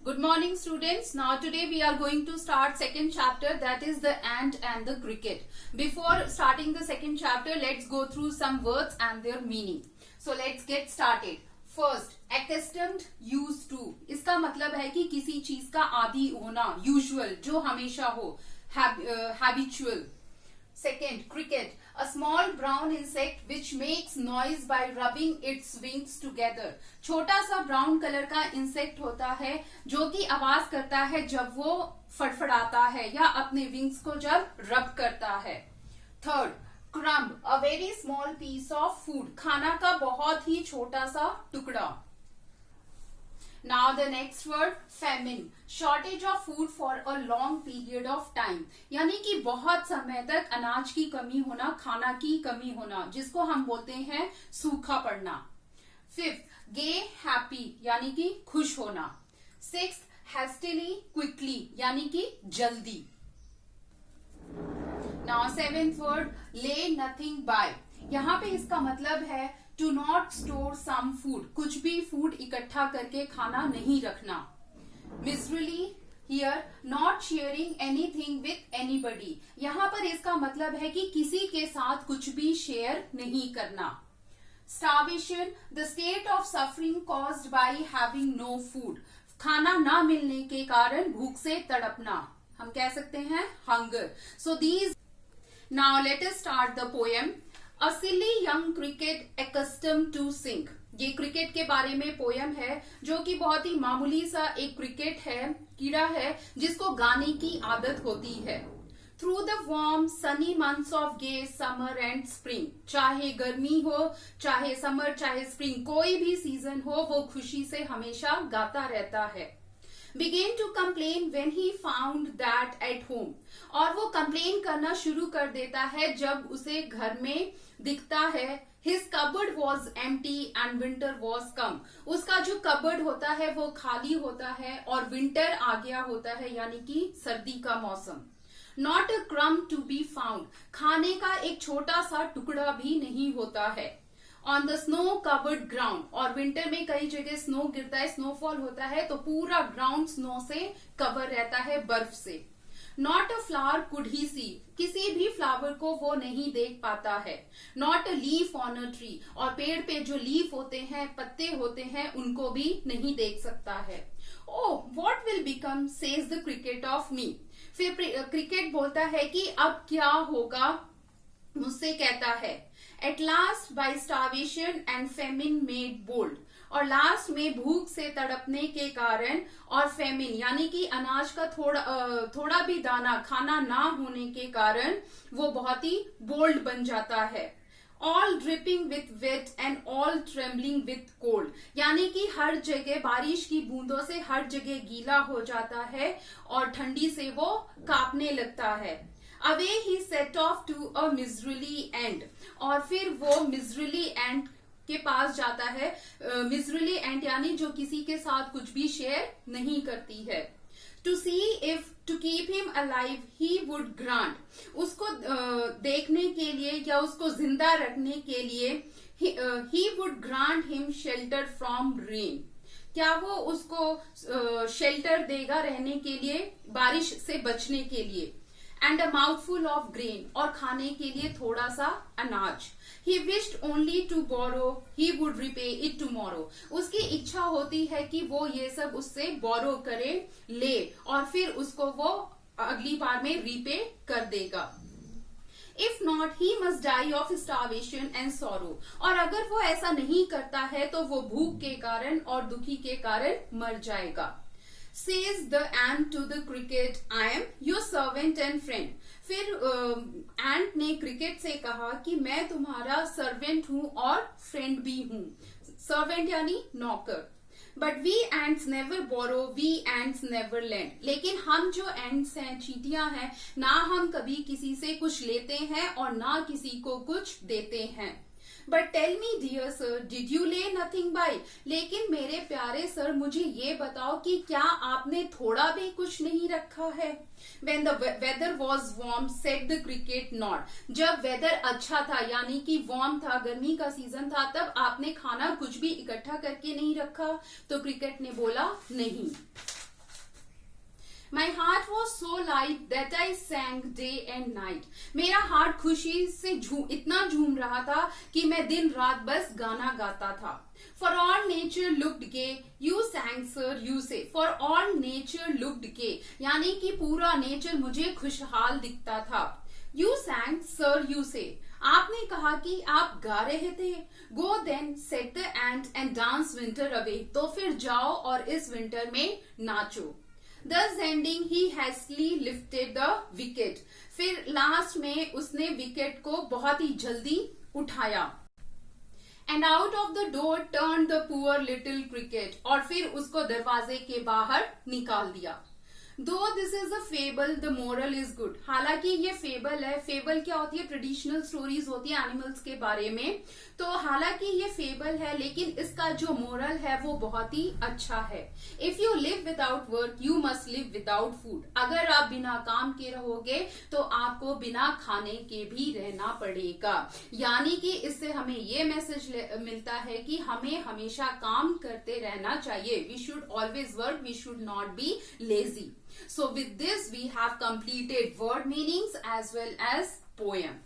Good morning students. Now today we are going to start second chapter, that is the ant and the cricket. Before starting the second chapter, let's go through some words and their meaning. So let's get started. First, accustomed, used to. इसका मतलब है कि किसी चीज का आदी होना, usual, जो हमेशा हो, habitual. Second, cricket, a small brown insect which makes noise by rubbing its wings together. छोटा सा ब्राउन कलर का इंसेक्ट होता है जो कि आवाज करता है जब वो फड़फड़ाता है या अपने विंग्स को जब रब करता है. Third, crumb, a very small piece of food, खाना का बहुत ही छोटा सा टुकड़ा. Now the next word, famine, shortage of food for a long period of time, यानी कि बहुत समय तक अनाज की कमी होना, खाना की कमी होना, जिसको हम बोलते हैं सूखा पड़ना. फिफ्थ, gay, happy, यानी कि खुश होना. सिक्स्थ, hastily, quickly, यानी कि जल्दी. Now seventh word, lay nothing by, यहाँ पे इसका मतलब है to not store some food, कुछ भी फूड इकट्ठा करके खाना नहीं रखना. Miserly here, not sharing anything with anybody, यहाँ पर इसका मतलब है कि किसी के साथ कुछ भी शेयर नहीं करना. Starvation, the state of suffering caused by having no food, खाना ना मिलने के कारण भूख से तड़पना, हम कह सकते हैं hunger. So these, now let us start the poem. A silly young cricket accustomed to sing, ये क्रिकेट के बारे में पोयम है जो कि बहुत ही मामूली सा एक क्रिकेट है, कीड़ा है जिसको गाने की आदत होती है. Through the warm sunny months of gay summer and spring, चाहे गर्मी हो, चाहे समर, चाहे स्प्रिंग, कोई भी सीजन हो, वो खुशी से हमेशा गाता रहता है. Began to complain when he found that at home, और वो कंप्लेन करना शुरू कर देता है जब उसे घर में दिखता है his cupboard was empty and winter was come, उसका जो कबर्ड होता है वो खाली होता है और विंटर आ गया होता है, यानी कि सर्दी का मौसम. Not a crumb to be found, खाने का एक छोटा सा टुकड़ा भी नहीं होता है. On the snow covered ground, और विंटर में कई जगह स्नो गिरता है, स्नोफॉल होता है, तो पूरा ग्राउंड स्नो से कवर रहता है, बर्फ से. Not a flower could he see, किसी भी फ्लावर को वो नहीं देख पाता है. Not a leaf on a tree, और पेड़ पे जो लीफ होते हैं, पत्ते होते हैं, उनको भी नहीं देख सकता है. Oh what will become says the cricket of me, फिर क्रिकेट बोलता है कि अब क्या होगा मुझसे, कहता है. At last by starvation and famine made bold, और लास्ट में भूख से तड़पने के कारण और फेमिन यानी कि अनाज का थोड़ा भी दाना खाना ना होने के कारण वो बहुत ही बोल्ड बन जाता है. All dripping with wet and all trembling with cold, यानी कि हर जगह बारिश की बूंदों से हर जगह गीला हो जाता है और ठंडी से वो कांपने लगता है. Away he set off to a miserly end, और फिर वो मिजरली एंड के पास जाता है. मिजरली एंड यानी जो किसी के साथ कुछ भी शेयर नहीं करती है. To see if to keep him alive he would grant, उसको देखने के लिए या उसको जिंदा रखने के लिए ही would grant him shelter from rain, क्या वो उसको शेल्टर देगा रहने के लिए, बारिश से बचने के लिए. And a mouthful of grain, और खाने के लिए थोड़ा सा अनाज. He wished only to borrow he would repay it tomorrow, उसकी इच्छा होती है कि वो ये सब उससे बोरो करे, ले, और फिर उसको वो अगली बार में रिपे कर देगा. If not he must die of starvation and sorrow, और अगर वो ऐसा नहीं करता है तो वो भूख के कारण और दुखी के कारण मर जाएगा. Says the ant to the cricket, I am your servant and friend. फिर एंट ने क्रिकेट से कहा कि मैं तुम्हारा सर्वेंट हूं और फ्रेंड भी हूं. सर्वेंट यानी नौकर. But we ants never borrow, we ants never lend, लेकिन हम जो एंट्स हैं, चींटियां हैं, ना हम कभी किसी से कुछ लेते हैं और ना किसी को कुछ देते हैं. But tell me dear sir, did you lay nothing by, लेकिन मेरे प्यारे सर मुझे ये बताओ कि क्या आपने थोड़ा भी कुछ नहीं रखा है. When the weather was warm, said the cricket not, जब वेदर अच्छा था यानी कि वार्म था, गर्मी का सीजन था, तब आपने खाना कुछ भी इकट्ठा करके नहीं रखा. तो क्रिकेट ने बोला नहीं. My heart was so light that I sang day and night. मेरा हार्ट खुशी से इतना झूम रहा था कि मैं दिन रात बस गाना गाता था. For all nature looked gay, you sang sir, you say. For all nature looked gay, यानी कि पूरा नेचर मुझे खुशहाल दिखता था. You sang sir, you say. आपने कहा कि आप गा रहे थे. Go then, said the ant and dance winter away. तो फिर जाओ और इस विंटर में नाचो. Thus ending, he hastily lifted the wicket. फिर लास्ट में उसने विकेट को बहुत ही जल्दी उठाया. And out of the door turned the poor little cricket. और फिर उसको दरवाजे के बाहर निकाल दिया. Though this is a fable, the moral is good. हालांकि ये फेबल है. फेबल क्या होती है? ट्रेडिशनल स्टोरीज होती है एनिमल्स के बारे में. तो हालांकि ये फेबल है लेकिन इसका जो मोरल है वो बहुत ही अच्छा है. If you live without work you must live without food. अगर आप बिना काम के रहोगे तो आपको बिना खाने के भी रहना पड़ेगा. यानी कि इससे हमें ये मैसेज मिलता है कि हमें हमेशा काम करते रहना चाहिए. We should always work, we should not be lazy. So with this we have completed word meanings as well as poem.